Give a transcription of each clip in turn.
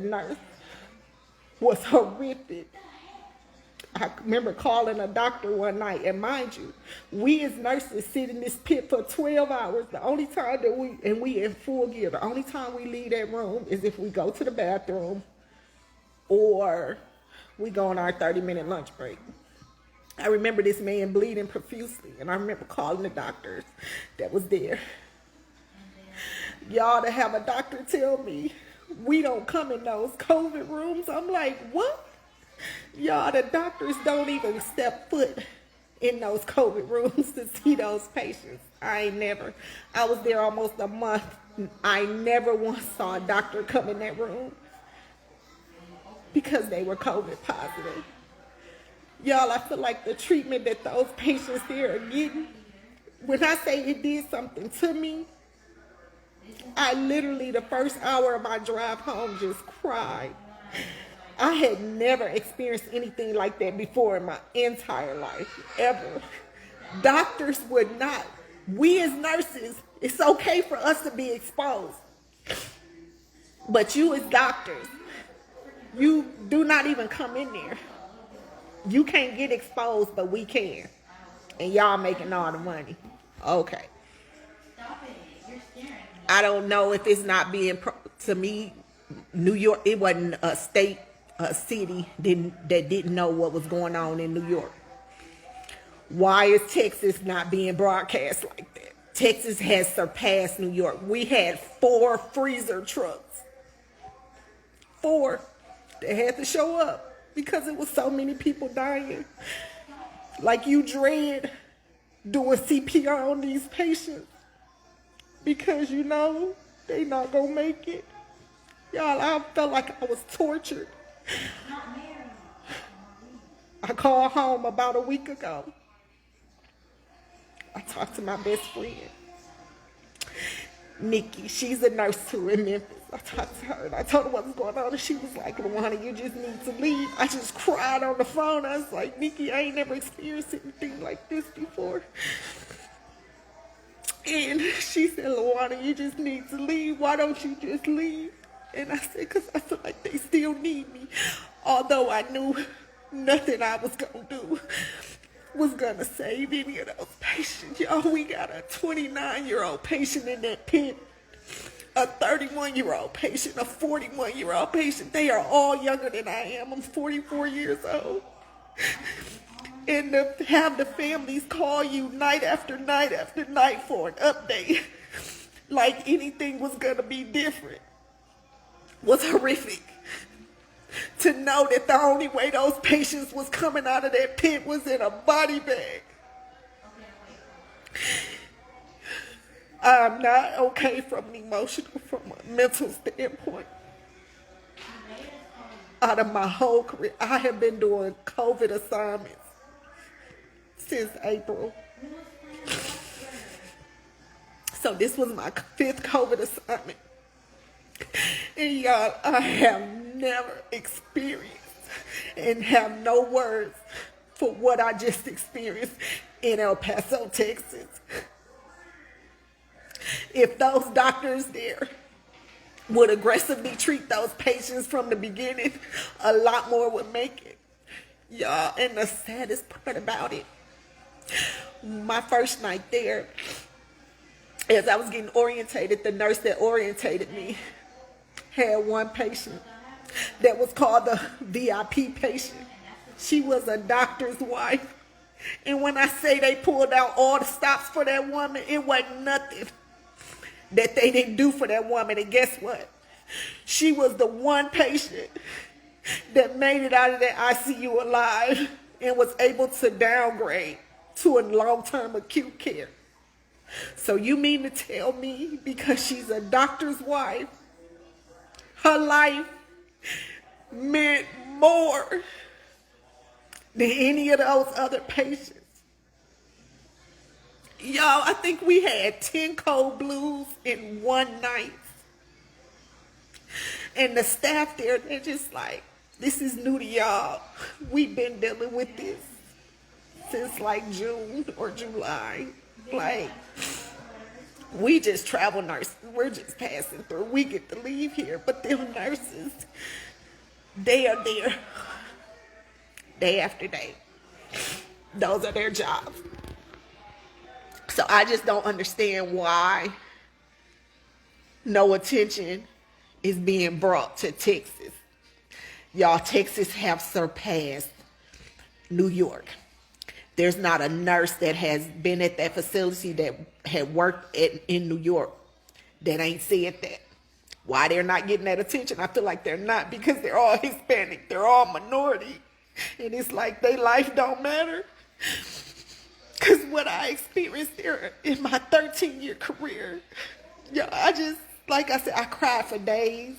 nurse was horrific. I remember calling a doctor one night, and mind you, we as nurses sit in this pit for 12 hours. The only time that we in full gear, the only time we leave that room is if we go to the bathroom or we go on our 30-minute lunch break. I remember this man bleeding profusely, and I remember calling the doctors that was there. Y'all, to have a doctor tell me we don't come in those COVID rooms, I'm like, what? Y'all, the doctors don't even step foot in those COVID rooms to see those patients. I was there almost a month. I never once saw a doctor come in that room because they were COVID positive. Y'all, I feel like the treatment that those patients there are getting, when I say it did something to me, I literally, the first hour of my drive home, just cried. I had never experienced anything like that before in my entire life, ever. Doctors would not. We as nurses, it's okay for us to be exposed. But you as doctors, you do not even come in there. You can't get exposed, but we can. And y'all making all the money. Okay. I don't know if it's not being, to me, New York, it wasn't a state, a city that didn't know what was going on in New York. Why is Texas not being broadcast like that? Texas has surpassed New York. We had 4 freezer trucks. 4 that had to show up because it was so many people dying. Like, you dread doing CPR on these patients because you know they not gonna make it. Y'all, I felt like I was tortured. I called home about a week ago. I talked to my best friend, Nikki. She's a nurse too in Memphis. I talked to her and I told her what was going on, and she was like, "Luana, you just need to leave." I just cried on the phone. I was like, "Nikki, I ain't never experienced anything like this before." And she said, "Luana, you just need to leave. Why don't you just leave?" And I said, "Because I feel like they still need me." Although I knew nothing I was going to do was going to save any of those patients. Y'all, we got a 29-year-old patient in that pit, a 31-year-old patient, a 41-year-old patient. They are all younger than I am. I'm 44 years old. And to have the families call you night after night after night for an update, like anything was going to be different, was horrific. To know that the only way those patients was coming out of that pit was in a body bag. I'm not okay from an emotional, from a mental standpoint. Out of my whole career, I have been doing COVID assignments since April. So this was my 5th COVID assignment. And y'all, I have never experienced and have no words for what I just experienced in El Paso, Texas. If those doctors there would aggressively treat those patients from the beginning, a lot more would make it. Y'all, and the saddest part about it, my first night there, as I was getting orientated, the nurse that orientated me had one patient that was called the VIP patient. She was a doctor's wife. And when I say they pulled out all the stops for that woman, it wasn't nothing that they didn't do for that woman. And guess what? She was the one patient that made it out of that ICU alive and was able to downgrade to a long-term acute care. So you mean to tell me because she's a doctor's wife, her life meant more than any of those other patients? Y'all, I think we had 10 cold blues in one night. And the staff there, they're just like, this is new to y'all. We've been dealing with this since like June or July. Like, We just travel nurses. We're just passing through. We get to leave here, but them nurses, they are there day after day. Those are their jobs. So I just don't understand why no attention is being brought to Texas. Y'all, Texas have surpassed New York. There's not a nurse that has been at that facility that had worked in New York that ain't said that. Why they're not getting that attention? I feel like they're not, because they're all Hispanic. They're all minority. And it's like their life don't matter. Because what I experienced there in my 13-year career, I just, like I said, I cried for days.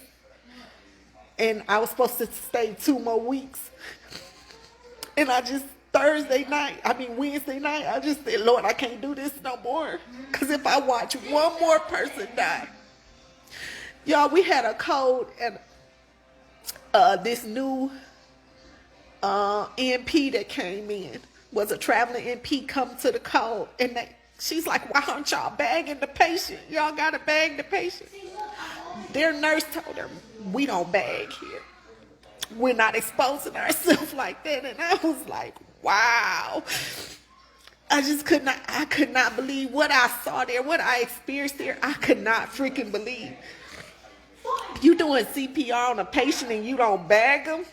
And I was supposed to stay 2 more weeks. And Wednesday night, I just said, Lord, I can't do this no more. Because if I watch one more person die. Y'all, we had a code, and this new NP that came in was a traveling NP come to the code. And she's like, why aren't y'all bagging the patient? Y'all got to bag the patient. Their nurse told her, we don't bag here. We're not exposing ourselves like that. And I was like, wow. I could not believe what I saw there, what I experienced there. I could not freaking believe. You doing CPR on a patient and you don't bag them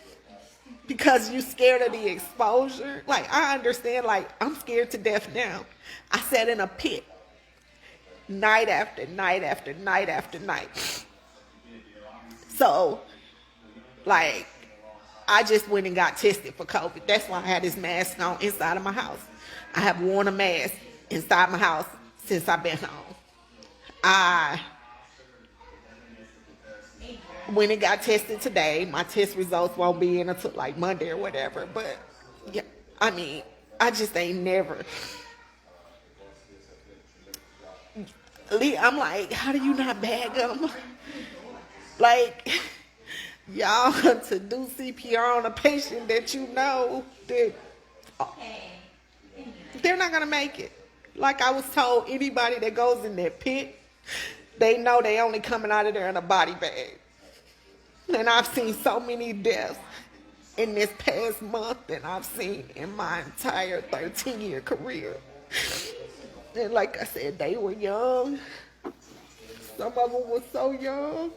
because you scared of the exposure? Like, I understand, like, I'm scared to death now. I sat in a pit night after night after night after night. So, like, I just went and got tested for COVID. That's why I had this mask on inside of my house. I have worn a mask inside my house since I've been home. I went and got tested today. My test results won't be in until like Monday or whatever. But, yeah, I mean, I just ain't never. I'm like, how do you not bag them? Like, y'all to do CPR on a patient that you know that they're not going to make it. Like I was told, anybody that goes in that pit, they know they only coming out of there in a body bag. And I've seen so many deaths in this past month than I've seen in my entire 13-year career. And like I said, they were young. Some of them were so young.